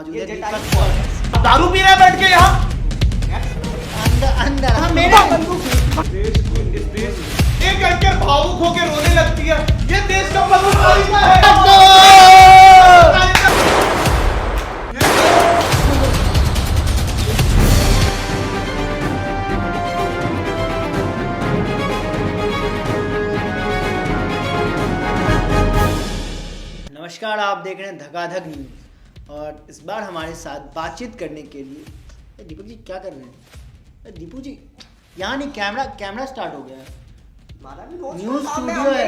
दारू पी रहे बैठ के यहाँ अंदर हाँ, मेरे एक घंटे भावुक होके रोने लगती है। ये देश का बदमाशी है। नमस्कार, आप देख रहे हैं धकाधक न्यूज और इस बार हमारे साथ बातचीत करने के लिए दीपक जी क्या कर रहे हैं? दीपू जी यहाँ नहीं, कैमरा स्टार्ट हो गया है, न्यूज स्टूडियो है।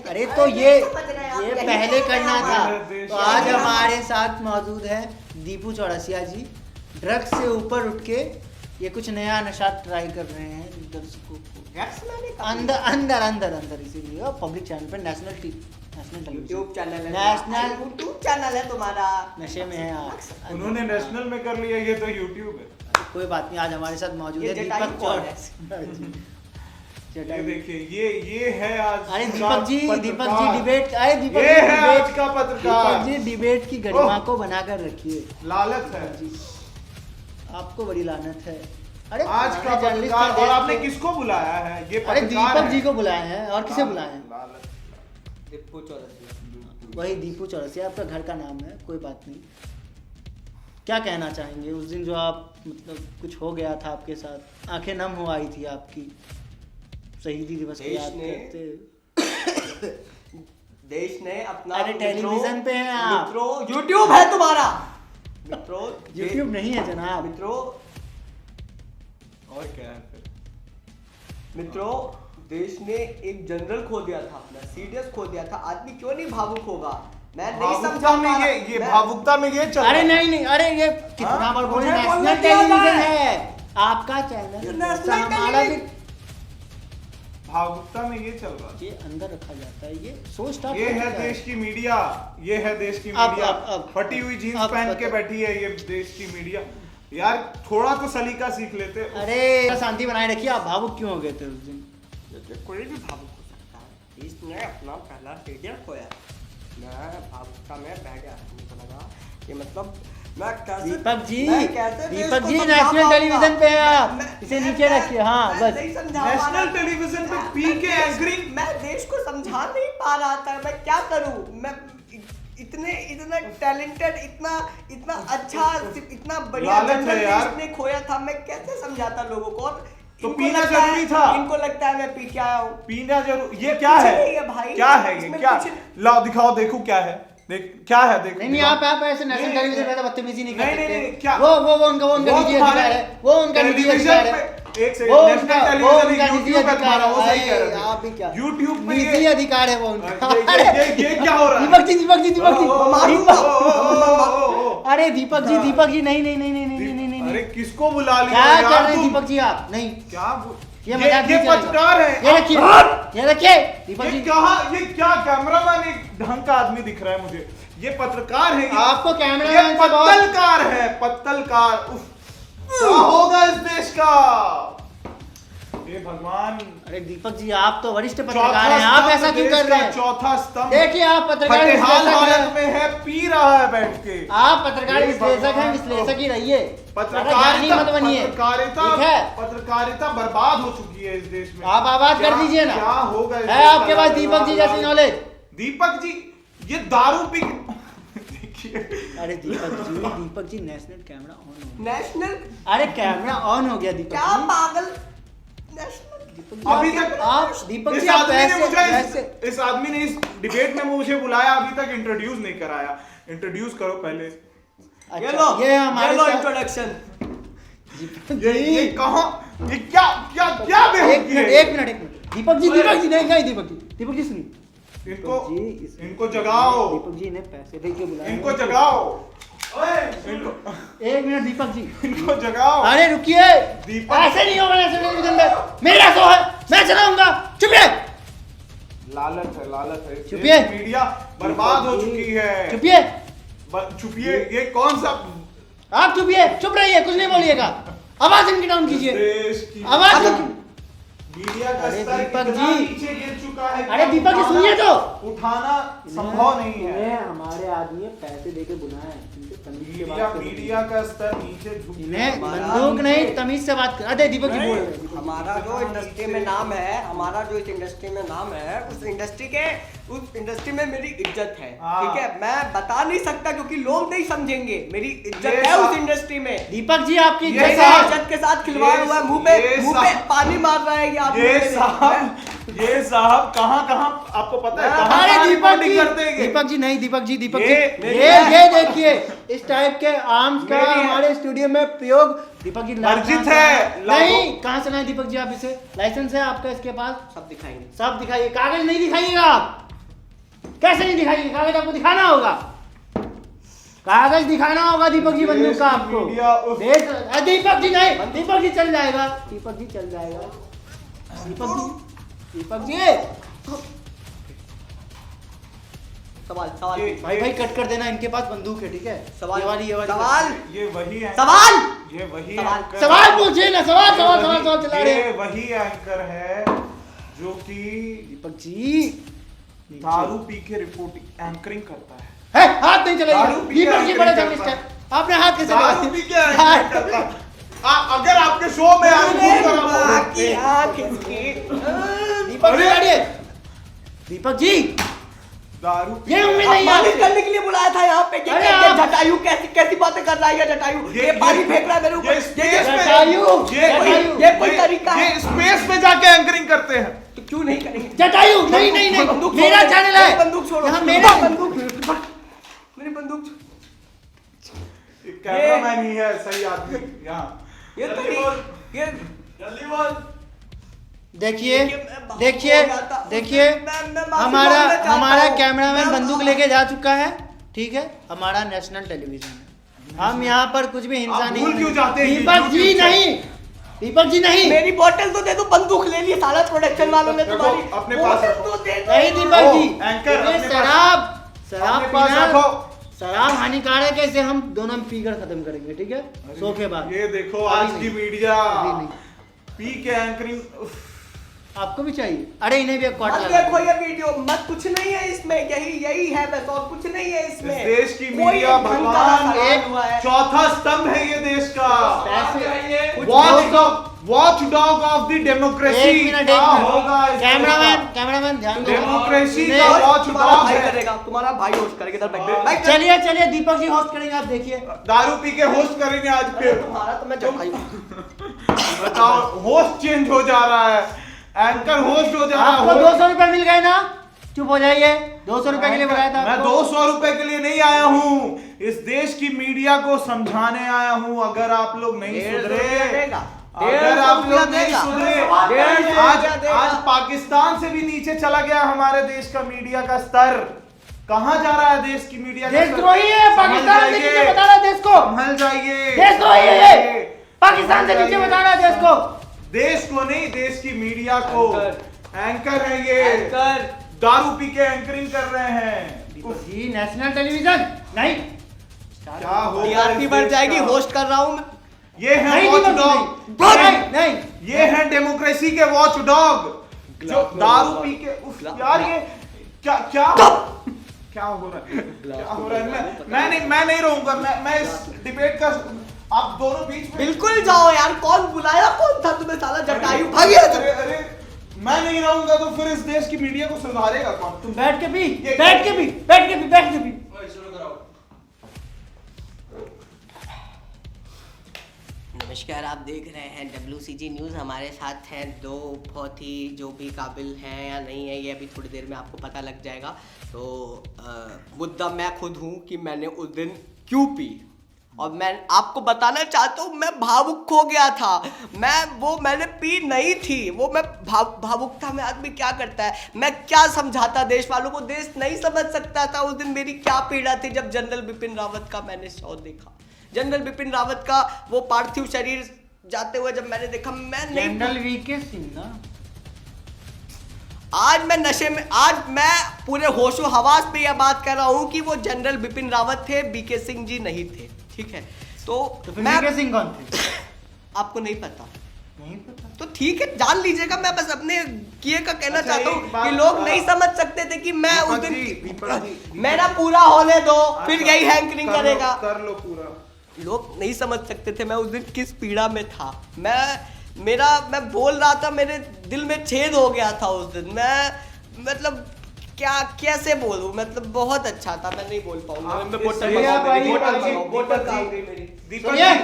अरे तो ये पहले करना था। तो आज हमारे साथ मौजूद है दीपू चौरसिया जी। ड्रग्स से ऊपर उठ के ये कुछ नया नशा ट्राई कर रहे हैं दर्शकों को अंदर इसीलिए पब्लिक चैनल पे नेशनल यूट्यूब चैनल है तुम्हारा। नशे में है आप। उन्होंने नेशनल में कर लिया, ये तो यूट्यूब है। कोई बात नहीं, आज हमारे साथ मौजूद है दीपक चौरसिया। ये देखिए ये है आज। अरे दीपक जी डिबेट, अरे दीपक ये है आज का पत्रकार। दीपक जी डिबेट की गरिमा को बनाकर रखिए। लालच है जी, आपको बड़ी लानत है। अरे आज का पत्रकार। और आपने किसको बुलाया है? ये अरे दीपक जी को बुलाया है, और किसे बुलाया है? दीपू चौरसिया। वही दीपू चौरसिया आपका घर का नाम है, कोई बात नहीं। क्या कहना चाहेंगे उस दिन जो आप मतलब कुछ हो गया था आपके साथ, आंखें नम हो आई थी आपकी, शहीदी दिवस को याद करते। देश ने अपना, अरे टेलीविजन पे हैं आप मित्रों, यूट्यूब है तुम्हारा मित्रों। यूट्यूब नहीं है जनाब मित्रों। और क्या है फिर? मित्रों, देश ने एक जनरल खो दिया था, अपना सीडीएस खो दिया था। आदमी क्यों नहीं भावुक होगा? मैं नहीं समझा में ये भावुकता में ये चल। अरे नहीं, अरे ये कितना बार बोल रहे हैं, नेशनल टेलीविजन है आपका चैनल। हमारा भी भावुकता में ये चल रहा है। ये अंदर रखा जाता है, ये सोच। ये है देश की मीडिया, ये है देश की मीडिया। फटी हुई जीन्स पहन के बैठी है ये देश की मीडिया। यार थोड़ा तो सलीका सीख लेते। अरे शांति बनाए रखिए। आप भावुक क्यों हो गए थे उस दिन? कोई भी भावुक हो सकता है। इसने अपना पहला सीडीएस खोया, मैं भावुकता में बह गया। मुझे लगा कि मतलब मैं कैसे दीपक जी समझा नेशनल टेलीविजन पे हैं आप, इसे नीचे रखिए। हाँ बस, नेशनल टेलीविजन पे पी के एंकरिंग। मैं देश को समझा नहीं पा रहा था, मैं क्या करूं। मैं इतना टैलेंटेड, इतना अच्छा, इतना बढ़िया जनरल ने खोया था। मैं कैसे समझाता लोगों को? तो पीना जरूरी था। इनको लगता है मैं पी के आया हूँ। पीना जरूर। ये क्या है भाई? क्या है ये? क्या लाओ दिखाओ, देखो क्या है। देख क्या है, देख। नहीं आप ऐसे नेशनल टेलीविजन पे बदतमीजी नहीं कर सकते। नहीं क्या वो उनका निजी अधिकार है, वो उनका निजी अधिकार है। एक सेकंड, नेशनल टेलीविजन यूट्यूब पे तुम्हारा, वो सही कह रहे थे आप भी। क्या यूट्यूब पे निजी अधिकार है वो उनका। ये क्या हो रहा है? दीपक जी अरे दीपक जी नहीं। अरे किसको बुला लिया? क्या कर रहे हैं दीपक जी आप? नहीं क्या ये पत्रकार है। ये रखिए दीपक जी। ये क्या कैमरामैन एक ढंग का आदमी दिख रहा है मुझे। ये पत्रकार है। आपको कैमरामैन ये पत्तलकार है, पत्तलकार। क्या होगा इस देश का? ये भगवान। अरे दीपक जी आप तो वरिष्ठ पत्रकार हैं, आप ऐसा क्यों कर रहे हैं? चौथा स्तंभ। देखिए आप पत्रकार हालत में है, पी रहा है बैठ के। आप पत्रकार विश्लेषक हैं, विश्लेषक ही रहिए। पत्रकारिता बर्बाद हो चुकी है इस देश में। आप आवाज कर दीजिए ना। क्या होगा है आपके पास दीपक जी जैसी नॉलेज? दीपक जी ये दारू पी। अरे Deepak ji national camera on हो गया। नेशनल, अरे कैमरा ऑन हो गया दीपक। क्या पागल? अभी तक आप दीपक जी इस आदमी ने इस डिबेट में मुझे बुलाया, अभी तक इंट्रोड्यूस नहीं कराया। इंट्रोड्यूस करो पहले। ये हमारे इंट्रोडक्शन। ये कहां, ये क्या एक मिनट दीपक जी सुनिए। इनको जगाओ। दीपक जी ने पैसे दे के बुलाया। इनको जगाओ। एक मिनट दीपक जी, इनको जगाओ। अरे रुकिए, ऐसे नहीं होगा नेशनल टेलीविजन में। मेरा शो है, मैं चलाऊंगा। चुपिए। लालच है। चुपिए। मीडिया बर्बाद हो चुकी है। चुपिए। ये कौन सा? आप चुपिए, चुप रहिए, कुछ नहीं बोलिएगा। आवाज इनकी डाउन कीजिए। आवाज मीडिया का अरे स्तर दीपक इतना जी। नीचे गिर चुका है कि अरे दीपक जी सुनिए तो। उठाना संभव नहीं है। इन्हें हमारे आदमी पैसे देके बुलाया है, इनसे तमीज से बात करो। मीडिया का स्तर नीचे झुक इन्हें गया। बंदूक नहीं तमीज से बात कर। अरे दीपक जी बोल रहे हैं। हमारा जो इंडस्ट्री में नाम है, हमारा जो इस इंडस्ट्री में नाम है, उस इंडस्ट्री में मेरी इज्जत है। हाँ। ठीक है, मैं बता नहीं सकता क्योंकि लोग नहीं समझेंगे। मेरी इज्जत ये है उस सा- इंडस्ट्री में। दीपक जी आपकी ये इज्जत साहब- है। इज्जत के साथ खिलवाड़ हुआ है। मुंह पे पानी मार रहा है ये आदमी ये मेरे। साहब कहाँ आपको पता है कहाँ अरे दीपक रिपोर्टिंग जी, करते हैं ये? दीपक जी नहीं, दीपक जी ये- ये देखिए इस टाइप के आर्म्स का मेरी है। हमारे स्टूडियो में प्रयोग दीपक जी वर्जित कहाँ से है। आया? नहीं, कहाँ से लाए दीपक जी आप इसे? लाइसेंस है आपका इसके पास? सब दिखाएंगे। सब दिखाइए। कागज नहीं दिखाइएगा आप। कैसे नहीं दिखाइए? कागज आपको दिखाना होगा। कागज दिखाना होगा दीपक जी बंदूक का आपको। मीडिया उस- दीपक जी नहीं, दीपक जी चल जाएगा। दीपक जी चल जाएगा। दीपक जी सवाल भाई कट कर देना। इनके पास बंदूक है, ठीक है? सवाल ये वाली सवाल ये वही है सवाल ये वही सवाल- एंकर- सवाल पूछिए ना। सवाल चला रहे ये हैं। वही एंकर है जो कि दीपक जी दारू पी के रिपोर्टिंग एंकरिंग करता है। हाथ नहीं चलाइए। दारू पी के दीपक जी बड़े एंकरिंग जर्नलिस्ट करता हैं। आपने हाथ कैसे दारू लगाए? पी के एंकरिंग करता है। अगर आपके शो में बाकी आँख इसकी। दीपक जी बैठिए। दीपक जी दारू पी ये के- उम्मीद नहीं अपमानित है। करने के लिए बुलाया था यहाँ पे। अरे ये आप- जटायु कैसी बातें कर रहा है ये जटायु। ये पानी फेंक रहा है मेरे ऊपर। ये स्पेस में- जटायु, ये कोई तरीका है? ये स्पेस में जाके एंकरिंग करते हैं। तो क्यों नहीं करेंगे? जटायु नहीं नहीं नहीं, बंदूक मेरा छोड़ो, चैनल है। मेरी बंदूक छोड़ो। यहाँ मेरा बंदूक मेरी बंदूक ये कैमरामैन ही है सही आदमी यहाँ। ये तो जल्दी बोल, ये जल्दी बोल। देखिए मैं देखिए हो जाता हूँ। देखिए मैं माफी हमारा मांगना चाहता हमारा हूँ। कैमरामैन मैं- बंदूक लेके जा चुका है, ठीक है? हमारा नेशनल टेलीविजन है। हम यहाँ पर कुछ भी हिंसा आप नहीं भूल क्यों जाते हैं ये दीपक जी YouTube से? नहीं, दीपक जी नहीं, मेरी बोतल तो दे दो। बंदूक ले ली सारा प्रोडक्शन वालों ने देखो, तुम्हारी। अपने पास बोतल रखो। तो दे दो। नहीं दीपक जी। एंकर, ये अपने पास- शराब अपने पास पीना रखो। शराब हानिकारक है। इसे हम दोनों पीकर खत्म करेंगे, ठीक है? सो के बाद ये देखो अभी आज नहीं, की मीडिया अभी नहीं। पी के एंकरिंग। आपको भी चाहिए? अरे इन्हें भी एक क्वार्टर मत लगा देखो दो। ये वीडियो मत। कुछ नहीं है इसमें। यही है बस, और कुछ नहीं है इसमें। इस देश की कोई मीडिया एक ढंग का भगवान सवाल एक हुआ है। चौथा स्तंभ है ये देश का। पैसे watch dog of the democracy. एक मिनट होगा इस कैमरामैन ध्यान दो। डेमोक्रेसी इन्हें- का वॉच तुम्हारा डॉग भाई है। करेगा, तुम्हारा भाई होस्ट करेगा। इधर बैठ हाँ। बैठ। चलिए दीपक जी होस्ट करेंगे, आप देखिए। दारू पी के होस्ट करेंगे आज अरे फिर। तुम्हारा तो मैं जटायु। बताओ होस्ट चेंज हो जा रहा है, एंकर होस्ट हो जा रहा आपको है। 200 रुपए मिल गए ना? चुप हो जाइए। 200 रुपए के लिए बुलाया था मैं आपको। 200 रुपए के लिए नहीं आया हूँ, इस देश की मीडिया को समझाने आया हूँ। अगर आप लोग नहीं 150 सुधरे, देगा। अगर आप लोग नहीं सुधरे, 150 आज पाकिस्तान से भी नीचे चला गया हमारे देश का मीडिया का स्तर। कहाँ जा रहा है देश की मीडिया का स्तर? देशद्रोही है। पाकिस्तान से नीचे बता रहा है देश को। संभल जाइए। देशद्रोही है ये। पाकिस्तान से नीचे बता रहा है देश को। देश को नहीं, देश की मीडिया को। एंकर है ये, एंकर। दारू पी के एंकरिंग कर रहे हैं। दीपक जी नेशनल टेलीविजन नहीं। क्या होगा टीआरपी इस बढ़ देश जाएगी। का? होस्ट कर रहा हूँ मैं। ये है नहीं वॉच दीपक जी, डॉग। नहीं। ये है डेमोक्रेसी के वॉच डॉग जो दारू पी के उफ, यार ये क्या क्या क्या हो रहा है? क्या हो रहा है? मैं नहीं रहूंगा। मैं इस डिबेट का आप दोनों बीच में। बिल्कुल जाओ यार। कौन बुलाया? कौन था तुम्हें? साला जटायु भागिए। अरे मैं नहीं रहूंगा तो फिर इस देश की मीडिया को सुधारेगा कौन? तुम बैठ के भी ये- बैठ के भी नमस्कार, आप देख रहे हैं WCG न्यूज़। हमारे साथ हैं दो बहुत ही जो भी काबिल हैं या नहीं है ये अभी थोड़ी देर में आपको पता लग जाएगा। तो मुद्दा मैं खुद हूँ कि मैंने उस दिन क्यों पी, और मैं आपको बताना चाहता हूँ मैं भावुक हो गया था। मैंने पी नहीं थी। वो मैं भावुकता में आदमी क्या करता है। मैं क्या समझाता देश वालों को? देश नहीं समझ सकता था उस दिन मेरी क्या पीड़ा थी जब जनरल बिपिन रावत का मैंने शो देखा। जनरल बिपिन रावत का वो पार्थिव शरीर जाते हुए जब मैंने देखा, मैं नहीं। जनरल वीके सिंह ना। आज मैं नशे में, आज मैं पूरे होशो हवास पे यह बात कर रहा हूँ कि वो जनरल बिपिन रावत थे, बीके सिंह जी नहीं थे। ठीक है, तो फिर मैं वीके सिंह कौन थे? आपको नहीं पता। नहीं पता। तो ठीक है, जान लीजिएगा। मैं बस अपने किए का कहना अच्छा, चाहता एक हूँ बात कि लोग बता- नहीं समझ सकते थे कि मैं उस दीपक जी, दिन मेरा पूरा होने दो, फिर अच्छा, यही हैंकरिंग कर लो, करेगा। कर लो पूरा। लोग नहीं समझ सकते थे मैं उस दिन किस पीड़ा में था। मैं बोल रहा था, मेरे दिल में छेद हो गया था उस दिन। मैं मतलब क्या कैसे बोलूं, मतलब बहुत अच्छा था। मैं नहीं बोल पाऊंगा। आप मैं इस बोतल सही मंगाऊं, है भाई, बोतल भाई, मंगाऊं, बोतल कहाँ गई मेरी? दीपक सुनिए, जी,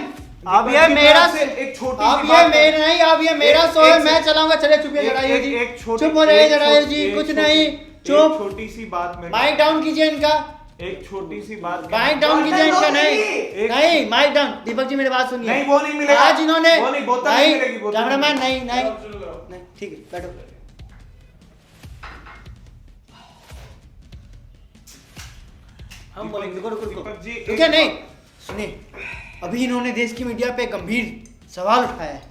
अब दीपक ये जी, मेरा मैं आपसे एक छोटी सी अब बात ये कर- मेरा नहीं, अब ये मेरा एक- शो है, एक मैं से- चलाऊंगा। चले चुप जटायु एक- जी, एक छोटी- चुप हो जाइए एक जटायु छोटी- जी, एक कुछ छोटी- नहीं, एक चुप। छोटी सी बात में माइक डाउन कीजिए इनका, एक छोटी सी बात माइक डाउन कीजिए बोतल इनका। लो नहीं मेरी। नहीं, माइक डाउन। दीपक जी मेरी बात सुनिए। नहीं, वो नहीं मिलेगा। आज इन्होंने वो नहीं, बोतल नहीं मिलेगी, बोतल कैमरामैन नहीं नहीं मिलेगी। नहीं, ठीक है बैठो। हम बोलेंगे, रुको रुको रुको, दीपक जी, ठीक है? एक- नहीं सुनिए, अभी इन्होंने देश की मीडिया पे गंभीर सवाल उठाया है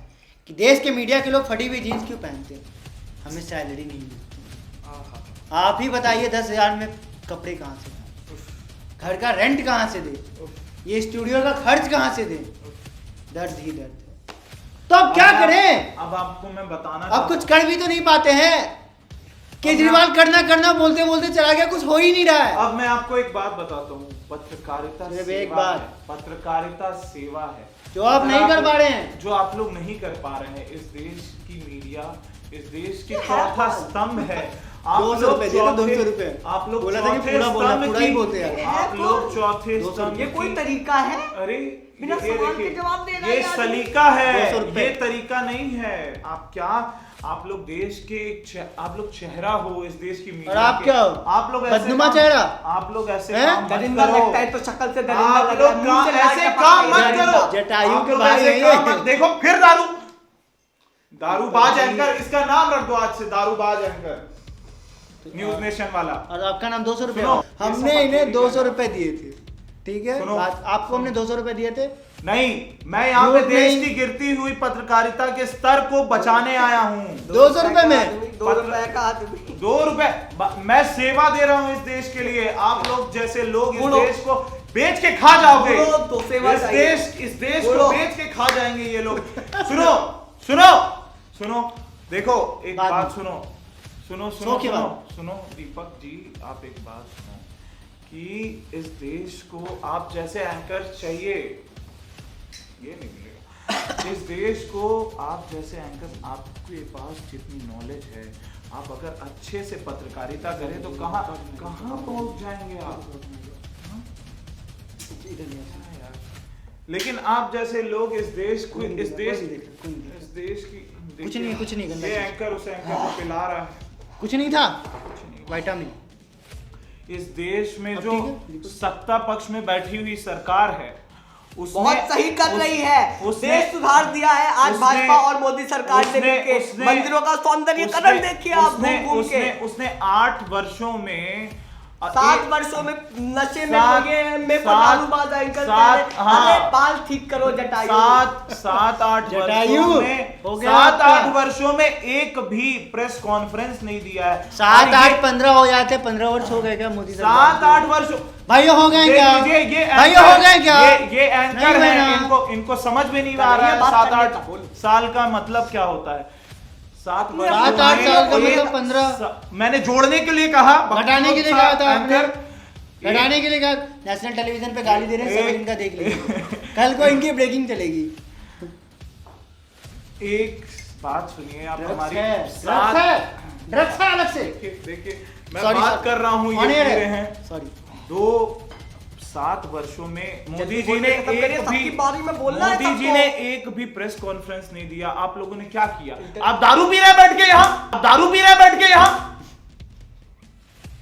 कि देश के मीडिया के लोग फटी हुई जीन्स क्यों पहनते हैं, हमें सैलरी नहीं मिलती। आप ही बताइए 10,000 में कपड़े कहाँ से लाएं? घर का रेंट कहाँ से दे, ये स्टूडियो का खर्च कहाँ से दे? दर्द ही दर्द है। तो अब क्या करें? अब आपको मैं बताना अब कुछ कर भी तो नहीं पाते हैं। केजरीवाल करना करना बोलते बोलते चला गया, कुछ हो ही नहीं रहा है। अब मैं आपको एक बात बताता हूँ, पत्रकारिता सिर्फ सेवा एक बात। है। पत्रकारिता सेवा है जो आप अगर नहीं कर पा रहे हैं। जो आप लोग नहीं कर पा रहे हैं। इस देश की मीडिया इस देश की ये है चौथा बात। स्तंभ है। आप 200 लोग रुपए दे दो, चौथे- 200 रुपए। आप लोग बोला था कि चौथे पूरा बोला, स्तंभ पूरा ही की- बोलते हैं। आप लोग चौथे 200 स्तंभ ये कोई की- तरीका है? अरे बिना ये सवाल के देखिए, जवाब देना ये यार। सलीका 200 है, रुपए। ये तरीका नहीं है। आप लोग देश के आप लोग चेहरा हो इस देश की मीडिया और आप के। क्या हो? आप लोग ऐसे बदनुमा काम- चेहरा? आप लोग ऐसे हैं? काम मत दरिंदा करो। लगता है तो शक्ल से दरिंदा आप लग लोग रहा है, मुंह से लाल ऐसे टपक काम रही है। मत करो। जटायु आप के लोग भाई ऐसे हैं काम ये। मत- देखो फिर दारूबाज एंकर, इसका नाम रख दो आज से, दारूबाज एंकर, न्यूज नेशन वाला। और आपका नाम 200 रुपए। सुनो, हमने ये इन्हें सब 200 रुपए दिए थे, ठीक है? सुनो। आपको हमने 200 रुपए दिए थे। नहीं, मैं यहाँ पे झूठ देश नहीं। की गिरती हुई पत्रकारिता के स्तर को बचाने आया हूँ। 200 रुपए में? 2 रुपए का आदमी। 2 रुपए मैं सेवा दे रहा हूँ इस देश के लिए। आप लोग जैसे लोग इस बोलो। देश को बेच के खा जाओगे। बोलो, तो सेवा चाहिए। इस देश को बोलो। बेच के खा जाएंगे ये लोग। सुनो सुनो सुनो, देखो एक बात बात में। सुनो सुनो सो सुनो की सुनो बात। सुनो दीपक जी, आप एक बात सुनो कि इस देश को आप जैसे एंकर चाहिए, ये नहीं मिलेगा। इस देश को आप जैसे एंकर, आपके पास जितनी नॉलेज है, आप अगर अच्छे से पत्रकारिता करें तो कहाँ कहाँ पहुंच जाएंगे आप। हाँ? यार, लेकिन आप जैसे लोग इस देश को कोई नहीं इस देख देश रहा, कोई नहीं देख रहा, कोई नहीं देख रहा। इस देश की कुछ नहीं, कुछ नहीं, गंदा ये चीज़। एंकर उस एंकर को पिला रहा है। कुछ नहीं था, कुछ नहीं। विटामिन। इस देश में अब जो ठीक है, बिल्कुल। सत्ता पक्ष में बैठी हुई सरकार है उसने बहुत सही कर रही है। उसने देश सुधार दिया है आज उसने- भाजपा और मोदी सरकार ने उसने- मिलके। उसने- मंदिरों का सौंदर्यीकरण देखिए आप घूम घूम के। उसने 8 वर्षों में 7 वर्षों में नशे में सात- लगे में सात- दारूबाज एंकर सात- कह रहे, हाँ। अरे बाल ठीक करो जटायु। 7-8 जटायु, वर्षों में हो गया 7-8 आपका। वर्षों में एक भी प्रेस कॉन्फ्रेंस नहीं दिया है। 7, और 8, ये 15 हो जाते, 15 वर्ष हो गए क्या मोदी सरकार? 7-8 वर्षों भाइयों हो गए क्या? ये भाइयों हो गए क्या? ये एंकर नहीं है, बहना। इनको समझ में नहीं आ रहा है बात करने 7-8 का, बोलो। साल का मतलब क्या होता है। 7 वर्ष 7-8 साल का में मतलब 15। मैंने जोड़ने के लिए कहा, घटाने के लिए कहा था आपने। एंकर घटाने के लिए कहा। नेशनल टेलीविजन पे गाली दे रहे हैं, सब एक- इनका देख लीजिए। कल को इनकी ब्रेकिंग चलेगी। एक बात सुनिए आप, हमारी ड्रग्स है अलग से। देखिए मैं Sorry, बात sorry. कर रहा हूँ, ये On air कह है। रहे हैं Sorry. 7 वर्षों में मोदी जल्दी जी ने बोलने खत्म करिए, एक भी सबकी बारी में बोलना है मोदी जी सबको। ने एक भी प्रेस कॉन्फ्रेंस नहीं दिया। आप लोगों ने क्या किया? आप दारू पी रहे हैं बैठ के यहाँ, आप दारू पी रहे हैं बैठ के यहाँ,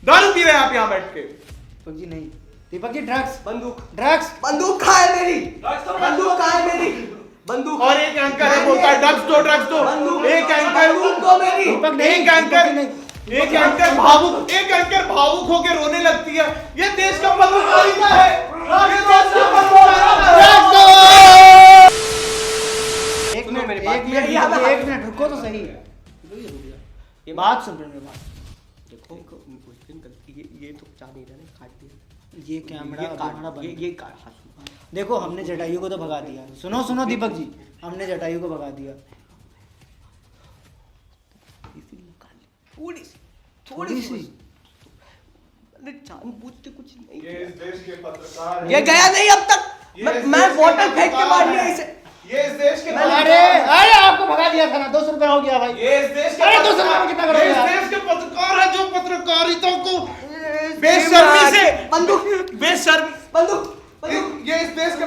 दारू पी रहे हैं आप यहाँ बैठ के। दीपक जी नहीं, दीपक जी ड्रग्स बंदूक ड्रग्स कहाँ है मेरी? बंदूक कहाँ है मेरी? बंदूक। और एक एंकर है बोलता है ड्रग्स दो ड्रग्स दो। बंदूक। एक एंकर बंदूक दो मेरी। दीपक नहीं, एक दीपक एंकर जी नहीं। एक एंकर भावुक होके रोने लगती है। ये देश का पत्रकारिता है, ये देश का पत्रकारिता है। एक सुनो मिनट, मेरी बात। एक मिनट, ये हमें- एक मिनट रुको तो सही। ये बात सुन रहे मेरी बात। देखो उस दिन ये तो चाह नहीं रहा ना, काट दिया। ये कैमरा ये अब काट, हमारा बंद। ये काट। हाँ, सुनो। देखो हमने जटायु को तो भगा दिया। सुनो सुनो दीपक जी, हमने जटायु को भगा दिया। थोड़ी सी थोड़ी सी। मैंने जानबूझ के कुछ नहीं ये किया। इस देश के पत्रकार ये गया नहीं अब तक। ये मैं इस मैं देश के बोतल फेंक के पत्रकार मार दिया हैं। इसे। ये इस देश के अरे अरे आपको भगा दिया था ना, 200 रुपए हो गया भाई। ये इस देश के अरे 200 पत्रकार- रुपए में कितना करोगे ये इस यार? देश के पत्रकार है जो पत्रकारिता को बेशर्मी से बंदूक बेशर्मी बंदूक बंदूक ये इस देश के